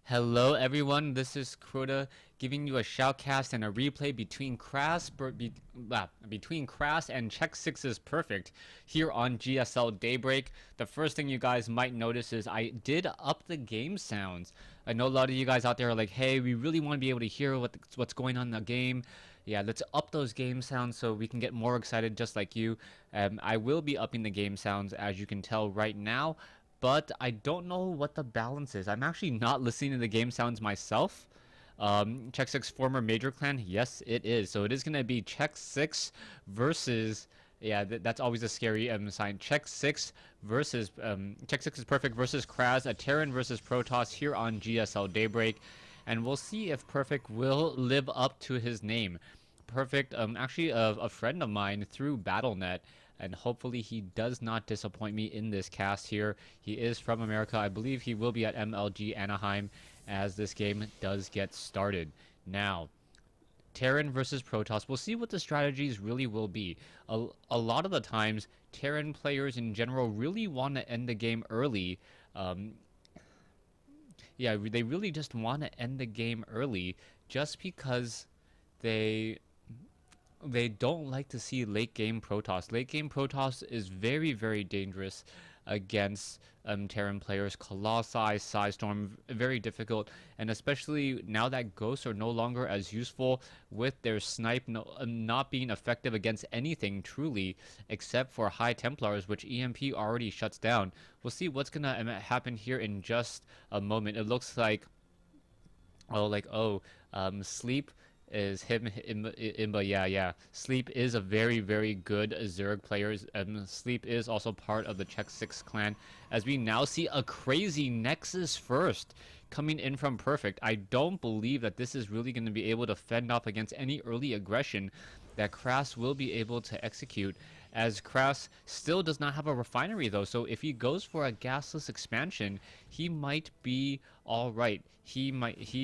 Hello everyone, this is Crota giving you a shoutcast and a replay between Krass and xSix's Perfect here on GSL Daybreak. The first thing you guys might notice is I did up the game sounds. I know a lot of you guys out there are like, hey, we really want to be able to hear what's going on in the game. Yeah, let's up those game sounds so we can get more excited just like you. I will be upping the game sounds as you can tell right now. But I don't know what the balance is. I'm actually not listening to the game sounds myself. xSix former major clan, yes it is. So it is gonna be xSix versus, yeah, that's always a scary sign. xSix versus xSix is Perfect versus Krass, a Terran versus Protoss here on GSL Daybreak, and we'll see if Perfect will live up to his name. Perfect, actually a friend of mine through BattleNet, and hopefully he does not disappoint me in this cast here. He is from America. I believe he will be at MLG Anaheim as this game does get started. Now, Terran versus Protoss. We'll see what the strategies really will be. A lot of the times, Terran players in general really want to end the game early. Yeah, they really just want to end the game early just because they don't like to see late game Protoss. Late game Protoss is very, very dangerous against Terran players. Colossi, Psystorm, very difficult, and especially now that ghosts are no longer as useful with their snipe not being effective against anything truly except for High Templars, which EMP already shuts down. We'll see what's gonna happen here in just a moment. It looks like Sleep is him, Imba, yeah. Sleep is a very, very good Zerg player. Sleep is also part of the xSix clan, as we now see a crazy Nexus first coming in from Perfect. I don't believe that this is really going to be able to fend off against any early aggression that Krass will be able to execute, as Krass still does not have a refinery though, so if he goes for a gasless expansion, he might be alright. He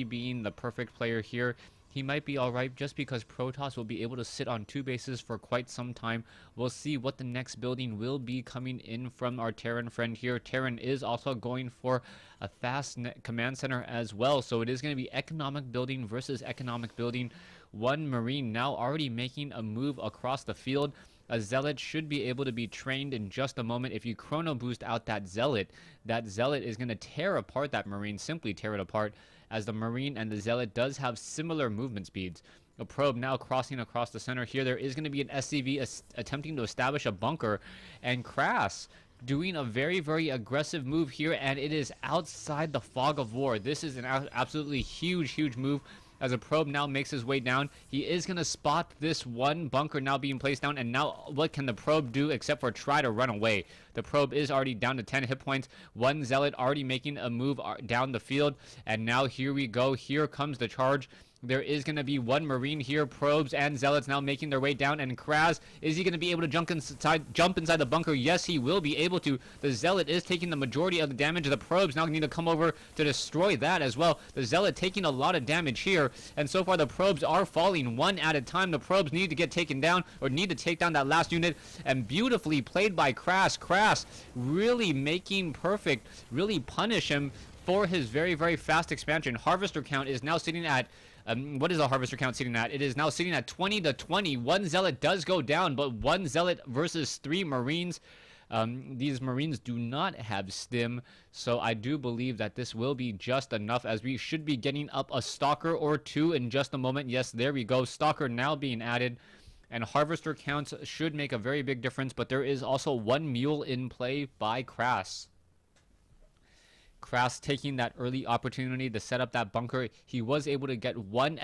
being the Perfect player here, he might be alright just because Protoss will be able to sit on two bases for quite some time. We'll see what the next building will be coming in from our Terran friend here. Terran is also going for a fast command center as well, so it is going to be economic building versus economic building. One Marine now already making a move across the field. A Zealot should be able to be trained in just a moment. If you chrono boost out that Zealot is going to tear apart that Marine, simply tear it apart, as the Marine and the Zealot does have similar movement speeds. A probe now crossing across the center here. There is going to be an SCV attempting to establish a bunker, and Krass doing a very, very aggressive move here, and it is outside the fog of war. This is an absolutely huge move. As a probe now makes his way down, he is going to spot this one bunker now being placed down, and now what can the probe do except for try to run away? The probe is already down to 10 hit points. One Zealot already making a move down the field, and now here we go. Here comes the charge. There is going to be one Marine here. Probes and Zealots now making their way down. And Krass, is he going to be able to jump inside the bunker? Yes, he will be able to. The Zealot is taking the majority of the damage. The Probes now need to come over to destroy that as well. The Zealot taking a lot of damage here. And so far, the Probes are falling one at a time. The Probes need to get taken down, or need to take down that last unit. And beautifully played by Krass. Krass really making Perfect really punish him for his very, very fast expansion. Harvester count is now sitting at what is the harvester count sitting at? It is now sitting at 20 to 20. One Zealot does go down, but one Zealot versus 3 Marines. These Marines do not have stim, so I do believe that this will be just enough, as we should be getting up a Stalker or 2 in just a moment. Yes, there we go. Stalker now being added, and harvester counts should make a very big difference, but there is also one Mule in play by Krass. Krass taking that early opportunity to set up that bunker. He was able to get one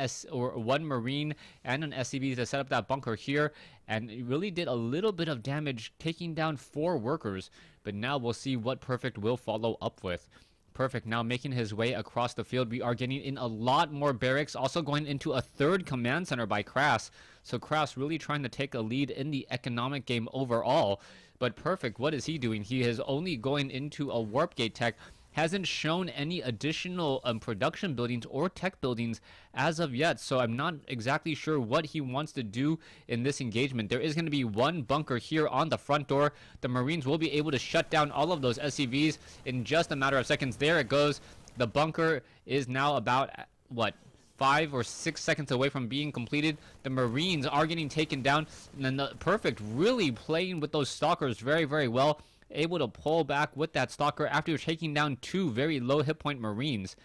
Marine and an SCV to set up that bunker here, and it really did a little bit of damage, taking down 4 workers. But now we'll see what Perfect will follow up with. Perfect now making his way across the field. We are getting in a lot more barracks, also going into a 3rd command center by Krass. So Krass really trying to take a lead in the economic game overall. But Perfect, what is he doing? He is only going into a warp gate tech. Hasn't shown any additional production buildings or tech buildings as of yet, so I'm not exactly sure what he wants to do in this engagement. There is going to be one bunker here on the front door. The Marines will be able to shut down all of those SCVs in just a matter of seconds. There it goes. The bunker is now about, what, 5 or 6 seconds away from being completed. The Marines are getting taken down, and then the Perfect really playing with those Stalkers very, very well, able to pull back with that Stalker after taking down 2 very low hit point Marines.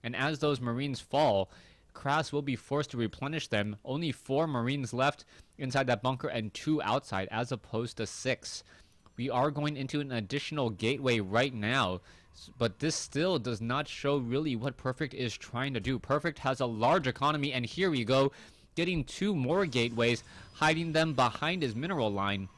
And as those Marines fall, Krass will be forced to replenish them. Only 4 Marines left inside that bunker and 2 outside, as opposed to 6. We are going into an additional gateway right now, but this still does not show really what Perfect is trying to do. Perfect has a large economy, and here we go, getting 2 more gateways, hiding them behind his mineral line.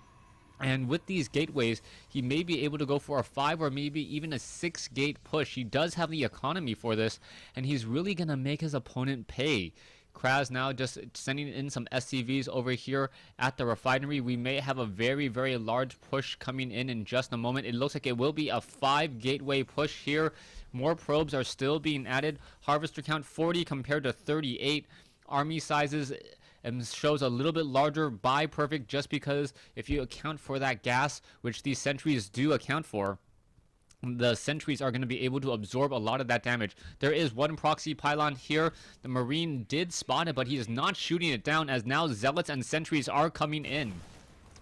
And with these gateways, he may be able to go for a 5 or maybe even a 6 gate push. He does have the economy for this, and he's really going to make his opponent pay. Krass now just sending in some SCVs over here at the refinery. We may have a very, very large push coming in just a moment. It looks like it will be a 5 gateway push here. More probes are still being added. Harvester count 40 compared to 38. Army sizes shows a little bit larger by Perfect, just because if you account for that gas, which these sentries do account for, the sentries are going to be able to absorb a lot of that damage. There is 1 proxy pylon here. The Marine did spot it, but he is not shooting it down, as now Zealots and sentries are coming in.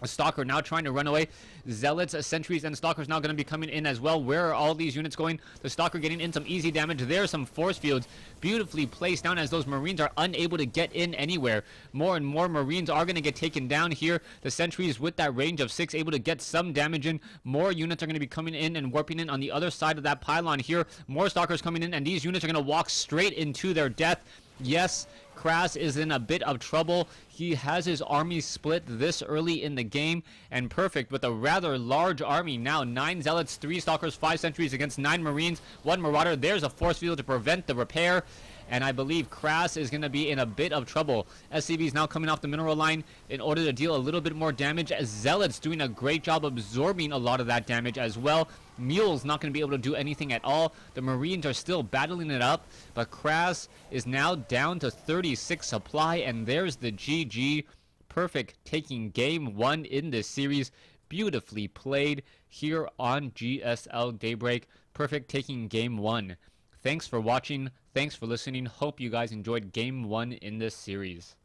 A Stalker now trying to run away. Zealots, sentries, and Stalkers now going to be coming in as well. Where are all these units going? The Stalker getting in some easy damage. There's some force fields beautifully placed down, as those Marines are unable to get in anywhere. More and more Marines are going to get taken down here. The sentries with that range of 6 able to get some damage in. More units are going to be coming in and warping in on the other side of that pylon here. More Stalkers coming in, and these units are going to walk straight into their death. Yes, Krass is in a bit of trouble. He has his army split this early in the game, and Perfect with a rather large army now. 9 Zealots, 3 Stalkers, 5 sentries against 9 Marines, 1 Marauder. There's a force field to prevent the repair, and I believe Krass is going to be in a bit of trouble. SCV is now coming off the mineral line in order to deal a little bit more damage, as Zealots doing a great job absorbing a lot of that damage as well. Mule's not going to be able to do anything at all. The Marines are still battling it up, but Krass is now down to 36 supply, and there's the GG. Perfect taking game 1 in this series. Beautifully played here on GSL Daybreak. Perfect taking game 1. Thanks for watching. Thanks for listening. Hope you guys enjoyed game 1 in this series.